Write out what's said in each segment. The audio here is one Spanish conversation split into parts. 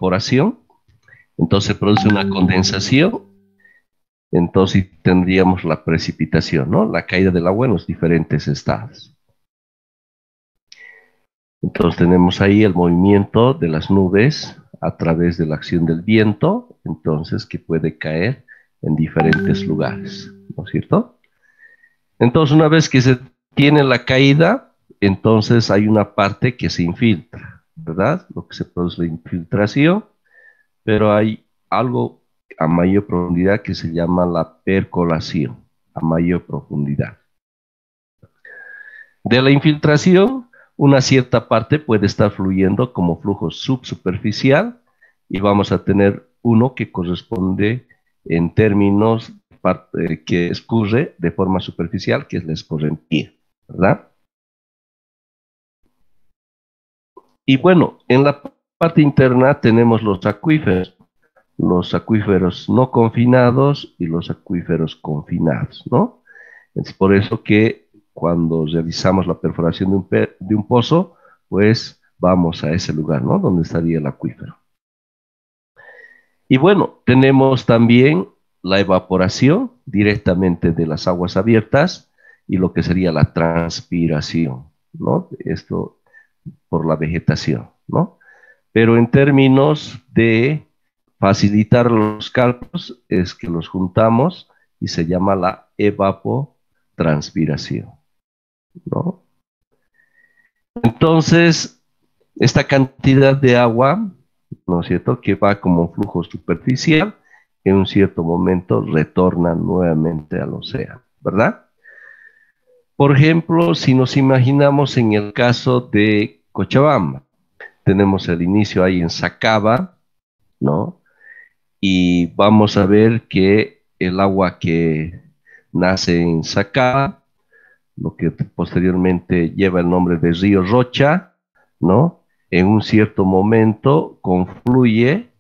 evaporación, entonces se produce una condensación, entonces tendríamos la precipitación, ¿no? La caída del agua en los diferentes estados. Entonces tenemos ahí el movimiento de las nubes a través de la acción del viento, entonces que puede caer en diferentes lugares, ¿no es cierto? Entonces una vez que se tiene la caída, entonces hay una parte que se infiltra, ¿verdad? Lo que se produce la infiltración, pero hay algo a mayor profundidad que se llama la percolación, a mayor profundidad. De la infiltración, una cierta parte puede estar fluyendo como flujo subsuperficial y vamos a tener uno que corresponde en términos que escurre de forma superficial, que es la escorrentía, ¿verdad? Y bueno, en la parte interna tenemos los acuíferos no confinados y los acuíferos confinados, ¿no? Es por eso que cuando realizamos la perforación de un pozo, pues vamos a ese lugar, ¿no? Donde estaría el acuífero. Y bueno, tenemos también la evaporación directamente de las aguas abiertas y lo que sería la transpiración, ¿no? Esto por la vegetación, ¿no? Pero en términos de facilitar los cálculos, es que los juntamos y se llama la evapotranspiración, ¿no? Entonces, esta cantidad de agua, ¿no es cierto?, que va como flujo superficial, en un cierto momento retorna nuevamente al océano, ¿verdad? Por ejemplo, si nos imaginamos en el caso de Cochabamba, tenemos el inicio ahí en Sacaba, ¿no? Y vamos a ver que el agua que nace en Sacaba, lo que posteriormente lleva el nombre de río Rocha, ¿no? En un cierto momento confluye,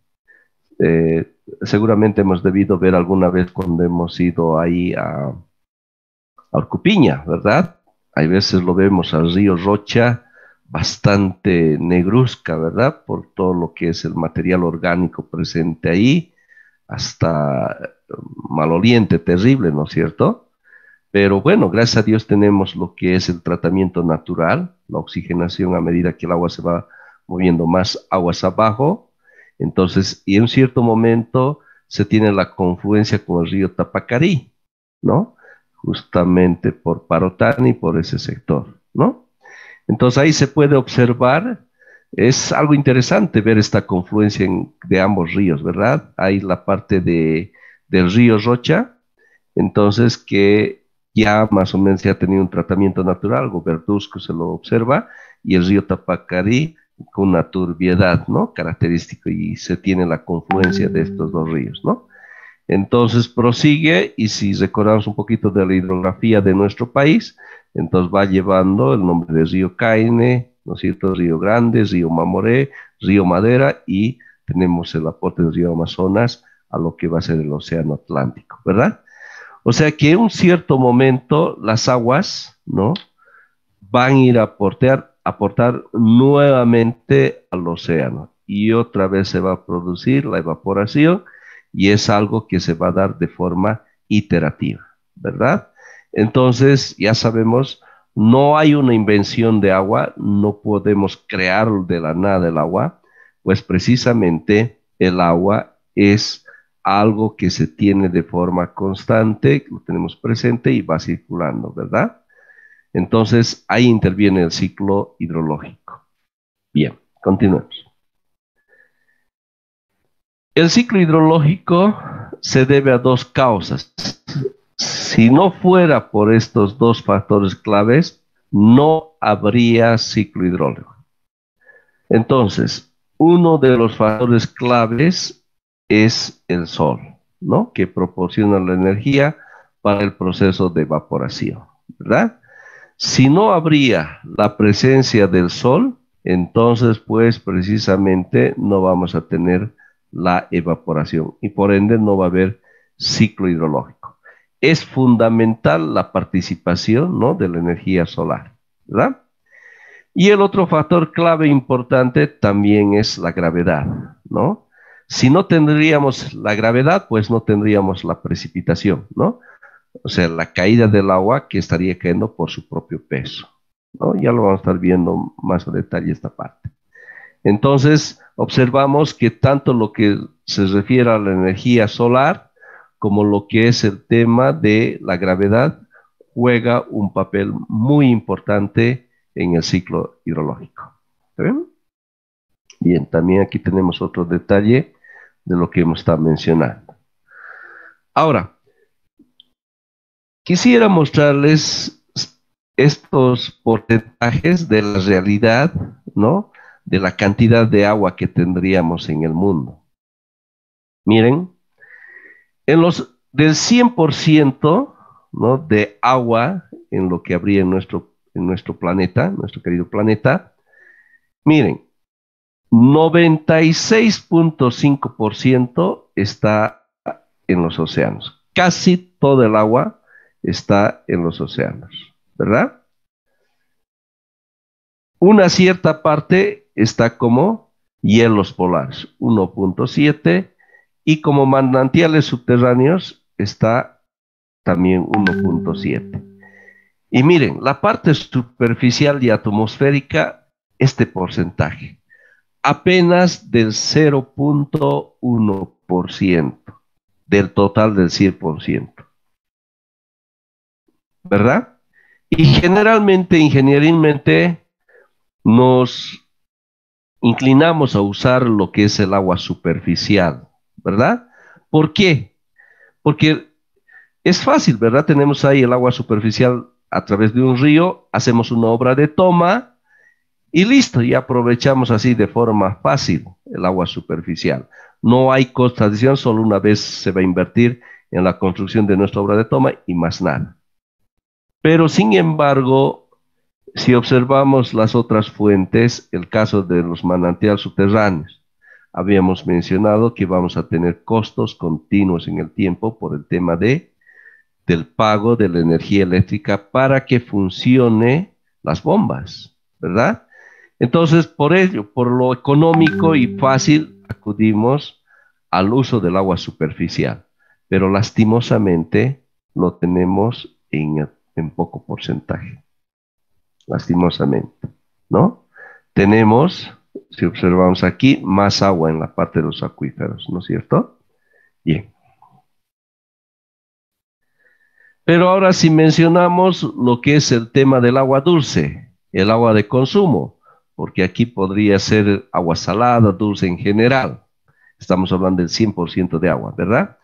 seguramente hemos debido ver alguna vez cuando hemos ido ahí a Orcupiña, ¿verdad? Hay veces lo vemos al río Rocha bastante negruzca, ¿verdad? Por todo lo que es el material orgánico presente ahí, hasta maloliente, terrible, ¿no es cierto? Pero bueno, gracias a Dios tenemos lo que es el tratamiento natural, la oxigenación a medida que el agua se va moviendo más aguas abajo. Entonces, y en un cierto momento se tiene la confluencia con el río Tapacarí, ¿no? Justamente por Parotani, por ese sector, ¿no? Entonces ahí se puede observar, es algo interesante ver esta confluencia de ambos ríos, ¿verdad? Hay la parte del río Rocha, entonces que ya más o menos ya ha tenido un tratamiento natural, algo verduzco se lo observa, y el río Tapacarí con una turbiedad, ¿no? Característico, y se tiene la confluencia de estos dos ríos, ¿no? Entonces prosigue, y si recordamos un poquito de la hidrografía de nuestro país, entonces va llevando el nombre de río Caine, ¿no es cierto? Río Grande, río Mamoré, río Madera, y tenemos el aporte del río Amazonas a lo que va a ser el océano Atlántico, ¿verdad? O sea que en un cierto momento las aguas, ¿no?, van a ir a aportar nuevamente al océano y otra vez se va a producir la evaporación y es algo que se va a dar de forma iterativa, ¿verdad? Entonces, ya sabemos, no hay una invención de agua, no podemos crear de la nada el agua, pues precisamente el agua es algo que se tiene de forma constante, lo tenemos presente y va circulando, ¿verdad? Entonces, ahí interviene el ciclo hidrológico. Bien, continuemos. El ciclo hidrológico se debe a dos causas. Si no fuera por estos dos factores claves, no habría ciclo hidrológico. Entonces, uno de los factores claves es el sol, ¿no?, que proporciona la energía para el proceso de evaporación, ¿verdad? Si no habría la presencia del sol, entonces pues precisamente no vamos a tener la evaporación y por ende no va a haber ciclo hidrológico. Es fundamental la participación, ¿no?, de la energía solar, ¿verdad? Y el otro factor clave importante también es la gravedad, ¿no? Si no tendríamos la gravedad, pues no tendríamos la precipitación, ¿no? O sea, la caída del agua que estaría cayendo por su propio peso, ¿no? Ya lo vamos a estar viendo más a detalle esta parte. Entonces, observamos que tanto lo que se refiere a la energía solar como lo que es el tema de la gravedad juega un papel muy importante en el ciclo hidrológico. ¿Está bien? Bien, también aquí tenemos otro detalle de lo que hemos estado mencionando. Ahora, quisiera mostrarles estos porcentajes de la realidad, ¿no? De la cantidad de agua que tendríamos en el mundo. Miren, del 100%, ¿no? De agua en lo que habría en nuestro planeta, nuestro querido planeta, miren, 96.5% está en los océanos. Casi todo el agua está en los océanos, ¿verdad? Una cierta parte está como hielos polares, 1.7, y como manantiales subterráneos está también 1.7. Y miren, la parte superficial y atmosférica, este porcentaje, apenas del 0.1% del total del 100%, ¿verdad? Y generalmente, ingenierilmente, nos inclinamos a usar lo que es el agua superficial, ¿verdad? ¿Por qué? Porque es fácil, ¿verdad? Tenemos ahí el agua superficial a través de un río, hacemos una obra de toma y listo, y aprovechamos así de forma fácil el agua superficial. No hay costo adicional, solo una vez se va a invertir en la construcción de nuestra obra de toma y más nada. Pero sin embargo, si observamos las otras fuentes, el caso de los manantiales subterráneos, habíamos mencionado que vamos a tener costos continuos en el tiempo por el tema del pago de la energía eléctrica para que funcione las bombas, ¿verdad? Entonces, por ello, por lo económico y fácil, acudimos al uso del agua superficial, pero lastimosamente lo tenemos en poco porcentaje, lastimosamente, ¿no? Tenemos, si observamos aquí, más agua en la parte de los acuíferos, ¿no es cierto? Bien. Pero ahora si mencionamos lo que es el tema del agua dulce, el agua de consumo, porque aquí podría ser agua salada, dulce en general. Estamos hablando del 100% de agua, ¿verdad?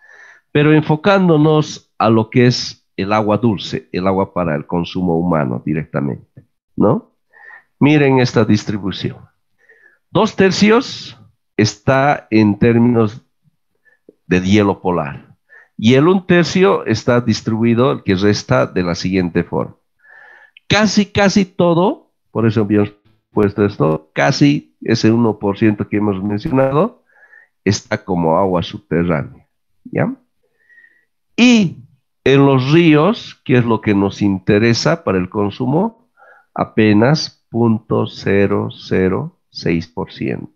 Pero enfocándonos a lo que es el agua dulce, el agua para el consumo humano directamente, ¿no? Miren esta distribución. 2/3 está en términos de hielo polar. Y el 1/3 está distribuido, el que resta, de la siguiente forma. Casi todo, por eso habíamos puesto esto, casi ese 1% que hemos mencionado, está como agua subterránea, ¿ya? Y en los ríos, que es lo que nos interesa para el consumo, apenas 0.006%.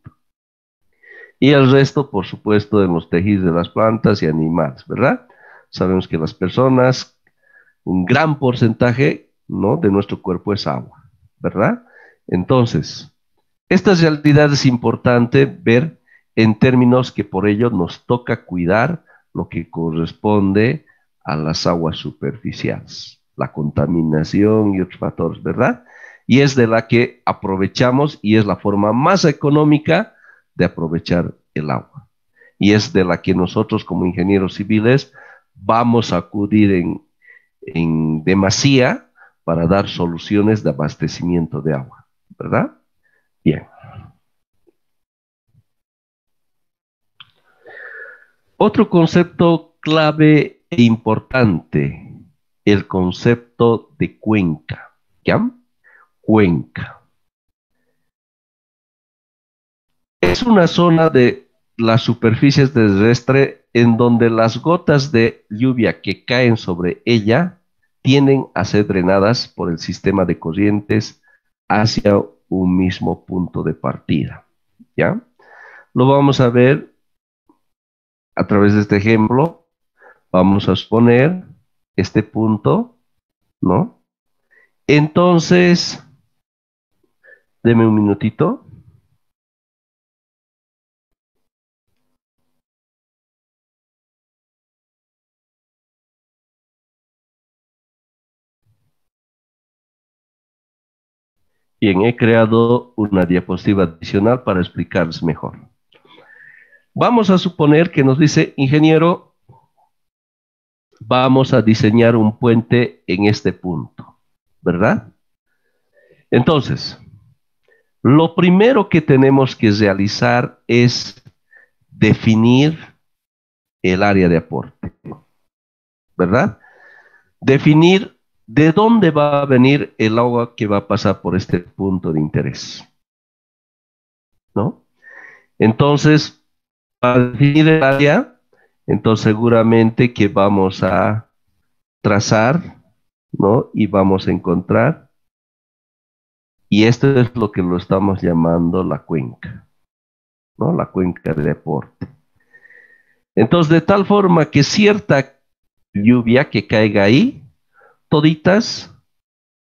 Y el resto, por supuesto, en los tejidos de las plantas y animales, ¿verdad? Sabemos que las personas, un gran porcentaje, ¿no? De nuestro cuerpo es agua, ¿verdad? Entonces, esta realidad es importante ver en términos que por ello nos toca cuidar lo que corresponde a las aguas superficiales, la contaminación y otros factores, ¿verdad? Y es de la que aprovechamos y es la forma más económica de aprovechar el agua. Y es de la que nosotros como ingenieros civiles vamos a acudir en demasía para dar soluciones de abastecimiento de agua, ¿verdad? Bien. Otro concepto clave e importante, el concepto de cuenca, ¿ya? Cuenca. Es una zona de las superficies terrestres en donde las gotas de lluvia que caen sobre ella tienden a ser drenadas por el sistema de corrientes hacia un mismo punto de partida, ¿ya? Lo vamos a ver a través de este ejemplo. Vamos a suponer este punto, ¿no? Entonces, deme un minutito. Bien, he creado una diapositiva adicional para explicarles mejor. Vamos a suponer que nos dice, ingeniero, vamos a diseñar un puente en este punto, ¿verdad? Entonces, lo primero que tenemos que realizar es definir el área de aporte, ¿verdad? Definir de dónde va a venir el agua que va a pasar por este punto de interés, ¿no? Entonces, para definir el área, entonces seguramente que vamos a trazar, ¿no? Y vamos a encontrar, y esto es lo que lo estamos llamando la cuenca, ¿no? La cuenca de aporte. Entonces, de tal forma que cierta lluvia que caiga ahí, toditas,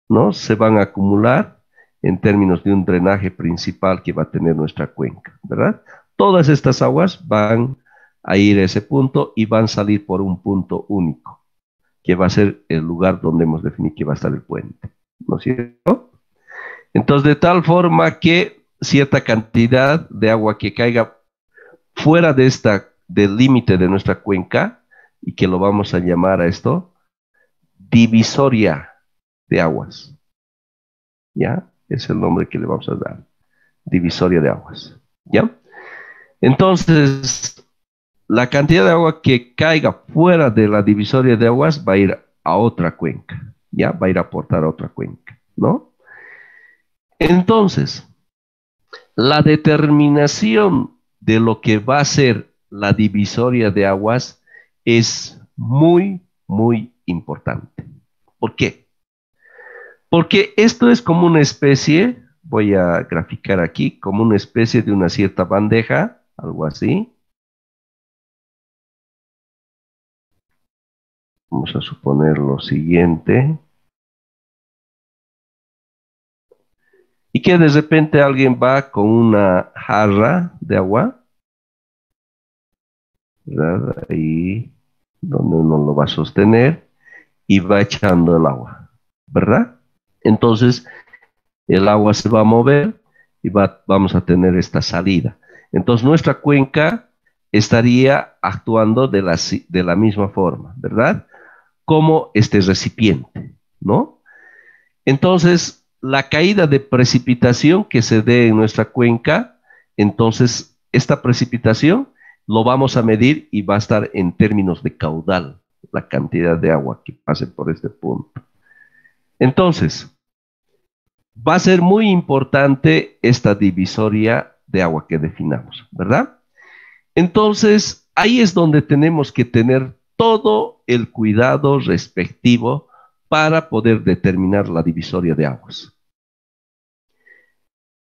¿no? Se van a acumular en términos de un drenaje principal que va a tener nuestra cuenca, ¿verdad? Todas estas aguas van a ir a ese punto y van a salir por un punto único, que va a ser el lugar donde hemos definido que va a estar el puente, ¿no es cierto? Entonces, de tal forma que cierta cantidad de agua que caiga fuera de del límite de nuestra cuenca, y que lo vamos a llamar a esto divisoria de aguas, ¿ya? Es el nombre que le vamos a dar, divisoria de aguas, ¿ya? Entonces, la cantidad de agua que caiga fuera de la divisoria de aguas va a ir a otra cuenca, ¿ya? Va a ir a aportar a otra cuenca, ¿no? Entonces, la determinación de lo que va a ser la divisoria de aguas es muy, muy importante. ¿Por qué? Porque esto es como una especie, voy a graficar aquí, como una especie de una cierta bandeja, algo así. Vamos a suponer lo siguiente. Y que de repente alguien va con una jarra de agua, ¿verdad? Ahí donde uno lo va a sostener y va echando el agua, ¿verdad? Entonces el agua se va a mover y vamos a tener esta salida. Entonces nuestra cuenca estaría actuando de la misma forma, ¿verdad? Como este recipiente, ¿no? Entonces, la caída de precipitación que se dé en nuestra cuenca, entonces esta precipitación lo vamos a medir y va a estar en términos de caudal, la cantidad de agua que pase por este punto. Entonces, va a ser muy importante esta divisoria de agua que definamos, ¿verdad? Entonces, ahí es donde tenemos que tener todo el cuidado respectivo para poder determinar la divisoria de aguas.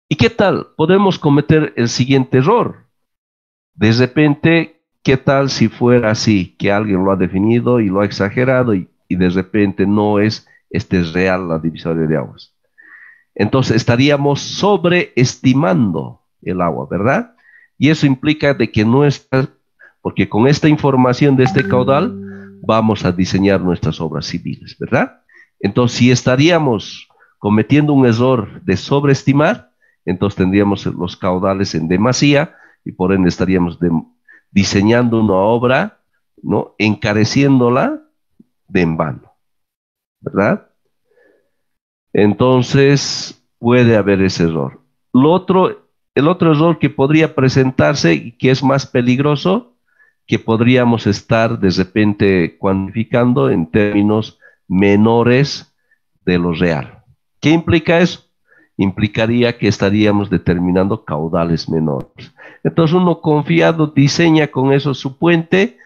¿Y qué tal? Podemos cometer el siguiente error. De repente, ¿qué tal si fuera así? Que alguien lo ha definido y lo ha exagerado y de repente no es real la divisoria de aguas. Entonces estaríamos sobreestimando el agua, ¿verdad? Y eso implica de que porque con esta información de este caudal vamos a diseñar nuestras obras civiles, ¿verdad? Entonces, si estaríamos cometiendo un error de sobreestimar, entonces tendríamos los caudales en demasía y por ende estaríamos diseñando una obra, ¿no? Encareciéndola de en vano, ¿verdad? Entonces, puede haber ese error. El otro error que podría presentarse y que es más peligroso, que podríamos estar de repente cuantificando en términos menores de lo real. ¿Qué implica eso? Implicaría que estaríamos determinando caudales menores. Entonces uno confiado diseña con eso su puente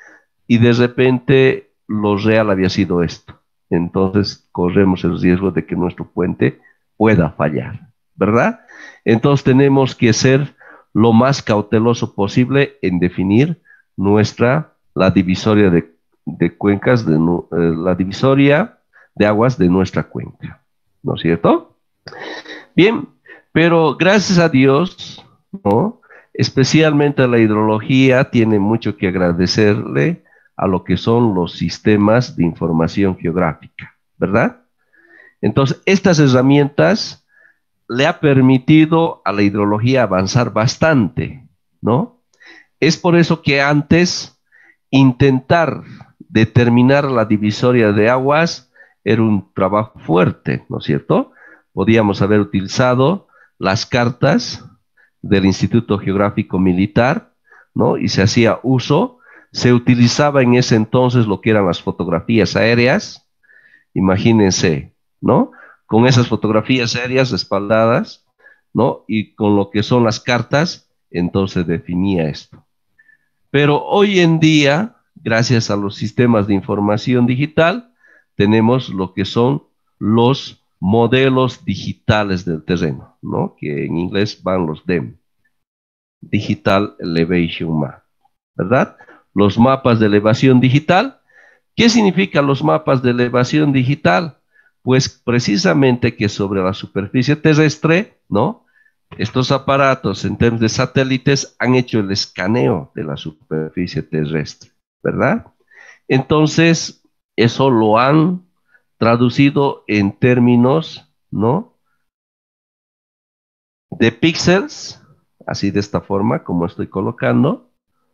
y de repente lo real había sido esto. Entonces corremos el riesgo de que nuestro puente pueda fallar, ¿verdad? Entonces tenemos que ser lo más cauteloso posible en definir la divisoria de cuencas, la divisoria de aguas de nuestra cuenca, ¿no es cierto? Bien, pero gracias a Dios, ¿no? Especialmente la hidrología tiene mucho que agradecerle a lo que son los sistemas de información geográfica, ¿verdad? Entonces, estas herramientas le ha permitido a la hidrología avanzar bastante, ¿no? Es por eso que antes intentar determinar la divisoria de aguas era un trabajo fuerte, ¿no es cierto? Podíamos haber utilizado las cartas del Instituto Geográfico Militar, ¿no? Y se hacía uso, se utilizaba en ese entonces lo que eran las fotografías aéreas, imagínense, ¿no? Con esas fotografías aéreas respaldadas, ¿no? Y con lo que son las cartas, entonces definía esto. Pero hoy en día, gracias a los sistemas de información digital, tenemos lo que son los modelos digitales del terreno, ¿no? Que en inglés van los DEM, Digital Elevation Map, ¿verdad? Los mapas de elevación digital. ¿Qué significan los mapas de elevación digital? Pues precisamente que sobre la superficie terrestre, ¿no? Estos aparatos en términos de satélites han hecho el escaneo de la superficie terrestre, ¿verdad? Entonces, eso lo han traducido en términos, ¿no? De píxeles, así de esta forma, como estoy colocando,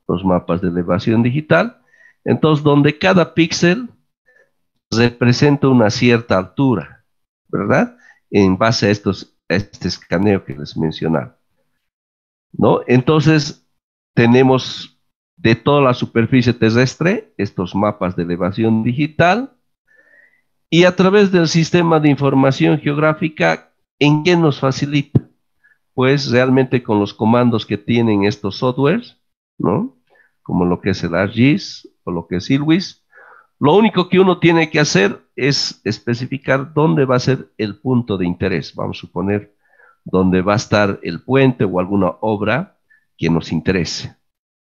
los mapas de elevación digital. Entonces, donde cada píxel representa una cierta altura, ¿verdad? En base a este escaneo que les mencionaba, ¿no? Entonces, tenemos de toda la superficie terrestre estos mapas de elevación digital y a través del sistema de información geográfica, ¿en qué nos facilita? Pues realmente con los comandos que tienen estos softwares, ¿no? Como lo que es el ArcGIS o lo que es ILWIS. Lo único que uno tiene que hacer es especificar dónde va a ser el punto de interés. Vamos a suponer dónde va a estar el puente o alguna obra que nos interese.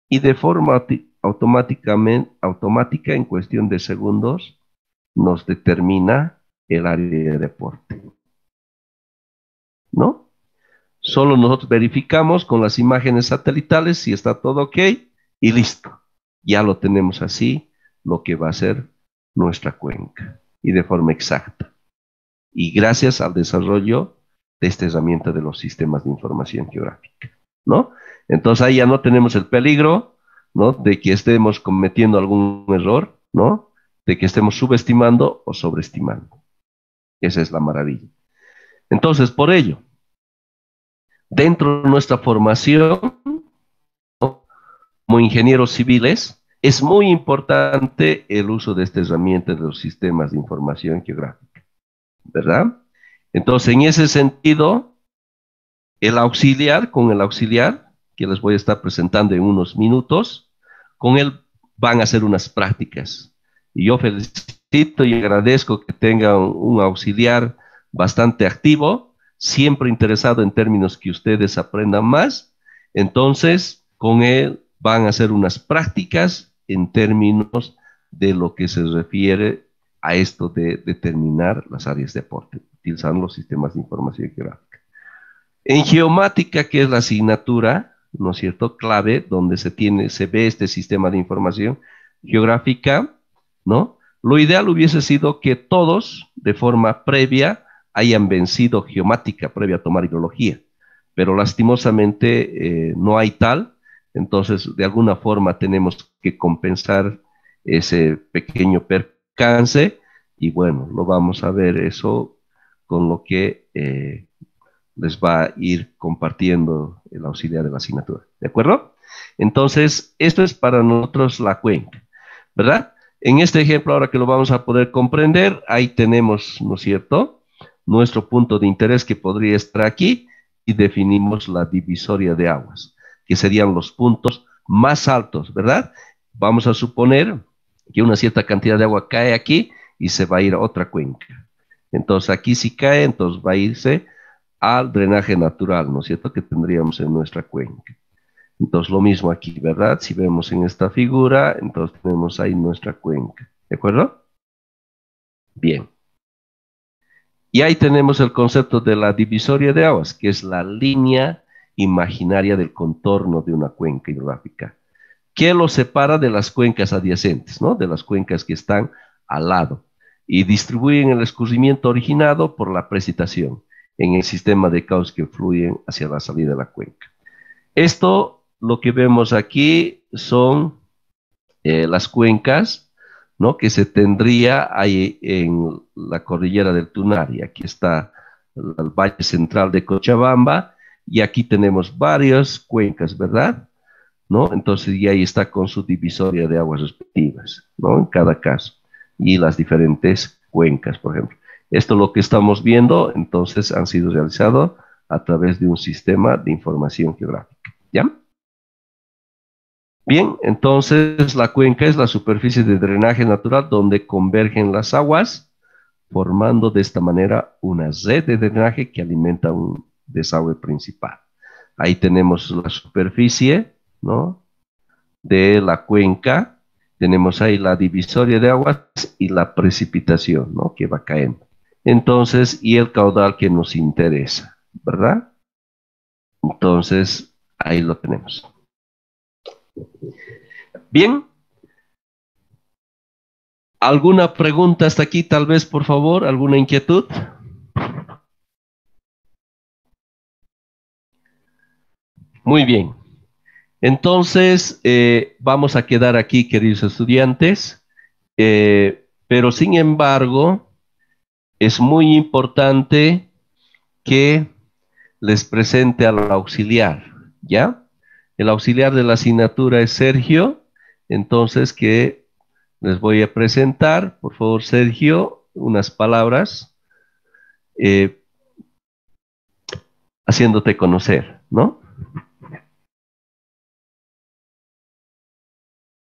Y de forma automática, en cuestión de segundos, nos determina el área de deporte, ¿no? Solo nosotros verificamos con las imágenes satelitales si está todo ok y listo. Ya lo tenemos así, lo que va a ser nuestra cuenca y de forma exacta. Y gracias al desarrollo de esta herramienta de los sistemas de información geográfica, ¿no? Entonces ahí ya no tenemos el peligro, ¿no? De que estemos cometiendo algún error, ¿no? De que estemos subestimando o sobreestimando. Esa es la maravilla. Entonces, por ello, dentro de nuestra formación, ¿no? Como ingenieros civiles, es muy importante el uso de esta herramienta de los sistemas de información geográfica, ¿verdad? Entonces, en ese sentido, con el auxiliar, que les voy a estar presentando en unos minutos, con él van a hacer unas prácticas. Y yo felicito y agradezco que tengan un auxiliar bastante activo, siempre interesado en términos que ustedes aprendan más. Entonces, con él van a hacer unas prácticas en términos de lo que se refiere a esto de determinar las áreas de aporte, utilizando los sistemas de información geográfica. En geomática, que es la asignatura, ¿no es cierto?, clave, donde se ve este sistema de información geográfica, ¿no? Lo ideal hubiese sido que todos, de forma previa, hayan vencido geomática, previa a tomar hidrología, pero lastimosamente no hay tal, entonces de alguna forma tenemos que compensar ese pequeño percance, y bueno, lo vamos a ver eso con lo que les va a ir compartiendo el auxiliar de la asignatura. ¿De acuerdo? Entonces, esto es para nosotros la cuenca, ¿verdad? En este ejemplo, ahora que lo vamos a poder comprender, ahí tenemos, ¿no es cierto?, nuestro punto de interés que podría estar aquí y definimos la divisoria de aguas, que serían los puntos más altos, ¿verdad? Vamos a suponer que una cierta cantidad de agua cae aquí y se va a ir a otra cuenca. Entonces, aquí si cae, entonces va a irse al drenaje natural, ¿no es cierto?, que tendríamos en nuestra cuenca. Entonces lo mismo aquí, ¿verdad? Si vemos en esta figura, entonces tenemos ahí nuestra cuenca, ¿de acuerdo? Bien. Y ahí tenemos el concepto de la divisoria de aguas, que es la línea imaginaria del contorno de una cuenca hidrográfica, que lo separa de las cuencas adyacentes, ¿no? De las cuencas que están al lado, y distribuyen el escurrimiento originado por la precipitación en el sistema de cauces que fluyen hacia la salida de la cuenca. Esto, lo que vemos aquí, son las cuencas, ¿no? Que se tendría ahí en la cordillera del Tunari. Aquí está el Valle Central de Cochabamba y aquí tenemos varias cuencas, ¿verdad? ¿No? Entonces, y ahí está con su divisoria de aguas respectivas, ¿no? En cada caso. Y las diferentes cuencas, por ejemplo. Esto lo que estamos viendo, entonces, han sido realizados a través de un sistema de información geográfica, ¿ya? Bien, entonces la cuenca es la superficie de drenaje natural donde convergen las aguas, formando de esta manera una red de drenaje que alimenta un desagüe principal. Ahí tenemos la superficie, ¿no? De la cuenca, tenemos ahí la divisoria de aguas y la precipitación, ¿no? Que va cayendo. Entonces, y el caudal que nos interesa, ¿verdad? Entonces, ahí lo tenemos. Bien, ¿alguna pregunta hasta aquí, tal vez, por favor? ¿Alguna inquietud? Muy bien. Entonces, vamos a quedar aquí, queridos estudiantes, pero sin embargo, es muy importante que les presente al auxiliar, ¿ya? El auxiliar de la asignatura es Sergio, entonces que les voy a presentar, por favor, Sergio, unas palabras eh, haciéndote conocer, ¿no?